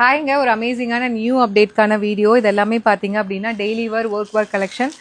ஹாய்ங்க, ஒரு அமேசிங்கான new அப்டேட்கான video. இது எல்லாமே பார்த்தீங்க அப்படின்னா டெய்லி ஒர்க் கலெக்ஷன்.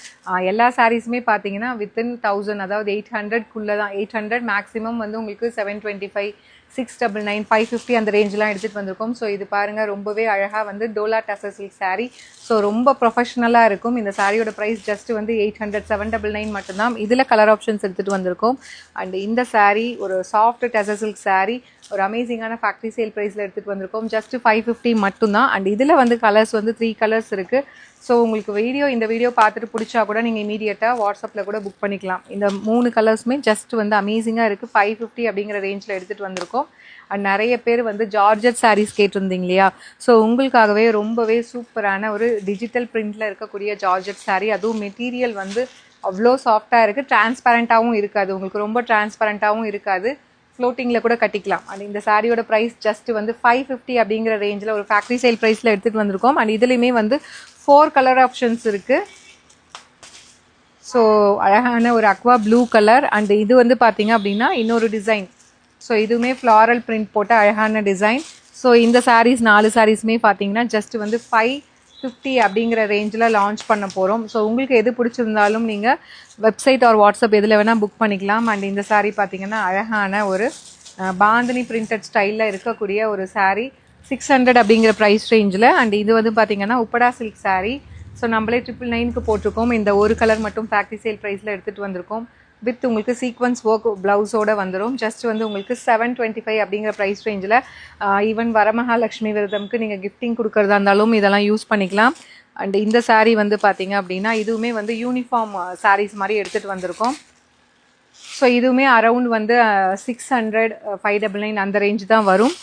எல்லா சாரீஸுமே பார்த்தீங்கன்னா வித்தின் 1000, அதாவது 800க்குள்ளே தான். 800 மேக்ஸிமம் வந்து உங்களுக்கு 725, 699, 550 அந்த ரேஞ்செலாம் எடுத்துகிட்டு வந்திருக்கோம். ஸோ இது பாருங்கள், ரொம்பவே அழகாக வந்து டோலா டசர் சில்க் சாரீ. ஸோ ரொம்ப ப்ரொஃபஷ்னலாக இருக்கும். இந்த சாரியோட ப்ரைஸ் ஜஸ்ட் வந்து 800, 799 மட்டும்தான். இதில் கலர் ஆப்ஷன்ஸ் எடுத்துகிட்டு வந்திருக்கோம். அண்ட் இந்த சாரீ ஒரு சாஃப்ட் டசர் சில்க் சாரீ, ஒரு அமேசிங்கான ஃபேக்ட்ரி சேல் ப்ரைஸில் எடுத்துகிட்டு வந்திருக்கோம். ஜஸ்ட் 550 மட்டும்தான். அண்ட் இதில் வந்து கலர்ஸ் வந்து 3 கலர்ஸ் இருக்குது. ஸோ உங்களுக்கு இந்த வீடியோ பார்த்துட்டு பிடிச்சா கூட நீங்கள் இமீடியட்டாக வாட்ஸ்அப்பில் கூட புக் பண்ணிக்கலாம். இந்த 3 கலர்ஸுமே ஜஸ்ட் வந்து அமேசிங்காக இருக்குது. 550 அப்படிங்கிற ரேஞ்சில் எடுத்துகிட்டு வந்திருக்கோம். அண்ட் நிறைய பேர் வந்து ஜார்ஜெட் சாரீஸ் கேட்டிருந்தீங்க இல்லையா? ஸோ உங்களுக்காகவே ரொம்பவே சூப்பரான ஒரு டிஜிட்டல் பிரிண்டில் இருக்கக்கூடிய ஜார்ஜெட் சாரீ. அதுவும் மெட்டீரியல் வந்து அவ்வளோ சாஃப்டாக இருக்குது. டிரான்ஸ்பரண்ட்டாகவும் இருக்காது, உங்களுக்கு ரொம்ப டிரான்ஸ்பரண்ட்டாகவும் இருக்காது. ஃப்ளோட்டிங்கில் கூட கட்டிக்கலாம். அண்ட் இந்த சாரியோட ப்ரைஸ் ஜஸ்ட் வந்து 550 அப்படிங்கிற ரேஞ்சில் ஒரு ஃபேக்ட்ரி சேல் ப்ரைஸில் எடுத்துகிட்டு வந்திருக்கோம். அண்ட் இதுலேயுமே வந்து 4 கலர் ஆப்ஷன்ஸ் இருக்குது. ஸோ அழகான ஒரு அக்வா ப்ளூ கலர். அண்ட் இது வந்து பார்த்தீங்க அப்படின்னா இன்னொரு டிசைன். ஸோ இதுவுமே ஃப்ளாரல் பிரிண்ட் போட்ட அழகான டிசைன். ஸோ இந்த சாரீஸ் 4 சாரீஸுமே பார்த்தீங்கன்னா ஜஸ்ட் வந்து 550 அப்படிங்கிற ரேஞ்சில் லான்ச் பண்ண போகிறோம். ஸோ உங்களுக்கு எது பிடிச்சிருந்தாலும் நீங்கள் வெப்சைட் ஆர் வாட்ஸ்அப் எதில் வேணால் புக் பண்ணிக்கலாம். அண்ட் இந்த சாரீ பார்த்தீங்கன்னா அழகான ஒரு பாந்தினி பிரிண்டட் ஸ்டைலில் இருக்கக்கூடிய ஒரு சாரீ, 600 அப்படிங்கிற ப்ரைஸ் ரேஞ்சில். அண்ட் இது வந்து பார்த்தீங்கன்னா உப்படா சில்க் சாரீ. ஸோ நம்மளே 999க்கு போட்டிருக்கோம். இந்த ஒரு கலர் மட்டும் ஃபேக்ட்ரி சேல் ப்ரைஸில் எடுத்துகிட்டு வந்திருக்கோம். வித் உங்களுக்கு சீக்வன்ஸ் ஒர்க் ப்ளவுஸோடு வந்துடும். ஜஸ்ட் வந்து உங்களுக்கு 725 அப்படிங்கிற ப்ரைஸ் ரேஞ்சில். ஈவன் வரமகாலட்சுமி விரதம்க்கு நீங்கள் கிஃப்டிங் கொடுக்குறதா இருந்தாலும் இதெல்லாம் யூஸ் பண்ணிக்கலாம். அண்ட் இந்த சாரீ வந்து பார்த்தீங்க அப்படின்னா இதுவுமே வந்து யூனிஃபார்ம் சாரீஸ் மாதிரி எடுத்துகிட்டு வந்திருக்கோம். ஸோ இதுவுமே அரவுண்ட் வந்து 600, 599 அந்த ரேஞ்ச் தான் வரும்.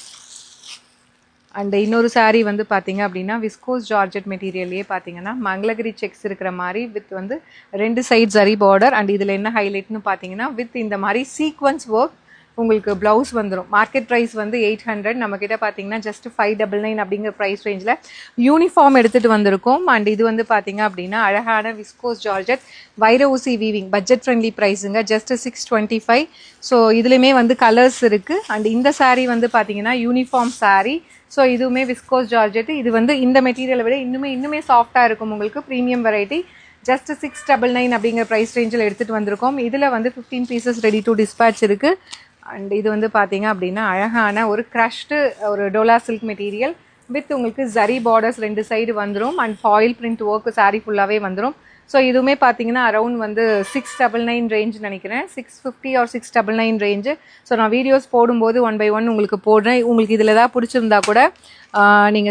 அண்ட் இன்னொரு சாரீ வந்து பார்த்தீங்க அப்படின்னா விஸ்கோஸ் ஜார்ஜெட் மெட்டீரியல்லையே பார்த்தீங்கன்னா மங்களகிரி செக்ஸ் இருக்கிற மாதிரி வித் வந்து 2 சைட் ஜரி பார்டர். அண்ட் இதில் என்ன ஹைலைட்னு பார்த்தீங்கன்னா வித் இந்த மாதிரி சீக்வன்ஸ் ஒர்க் உங்களுக்கு ப்ளவுஸ் வந்துடும். மார்க்கெட் ப்ரைஸ் வந்து 800, நம்மக்கிட்ட பார்த்தீங்கன்னா ஜஸ்ட் 599 அப்படிங்கிற ப்ரைஸ் ரேஞ்சில் யூனிஃபார்ம் எடுத்துகிட்டு வந்திருக்கோம். அண்ட் இது வந்து பார்த்தீங்க அப்படின்னா அழகான விஸ்கோஸ் ஜார்ஜெட் வைர ஊசி வீவிங், பட்ஜெட் ஃப்ரெண்ட்லி ப்ரைஸுங்க, ஜஸ்ட் 625. ஸோ இதுலேயுமே வந்து கலர்ஸ் இருக்குது. அண்ட் இந்த சாரீ வந்து பார்த்தீங்கன்னா யூனிஃபார்ம் சாரீ. ஸோ இதுவுமே விஸ்கோஸ் ஜார்ஜெட். இது வந்து இந்த மெட்டீரியலை விட இன்னுமே சாஃப்டாக இருக்கும். உங்களுக்கு ப்ரீமியம் வெரைட்டி. ஜஸ்ட் 699 அப்படிங்கிற ப்ரைஸ் ரேஞ்சில் எடுத்துகிட்டு வந்திருக்கோம். இதில் வந்து 15 பீசஸ் ரெடி டு டிஸ்பேட்ச் இருக்குது. அண்ட் இது வந்து பார்த்தீங்க அப்படின்னா அழகான ஒரு க்ரஷ்டு ஒரு டோலா சில்க் மெட்டீரியல் வித் உங்களுக்கு ஜரி பார்டர்ஸ் 2 சைடு வந்துடும். And foil print work sari ஃபுல்லாகவே வந்துடும். ஸோ இதுவுமே பார்த்தீங்கன்னா அரௌண்ட் வந்து 699 ரேஞ்ச் நினைக்கிறேன், 650 ஆர் 699 ரேஞ்சு. ஸோ நான் வீடியோஸ் போடும்போது 1 by 1 உங்களுக்கு போடுறேன். உங்களுக்கு இதில் ஏதாவது பிடிச்சிருந்தா கூட நீங்கள்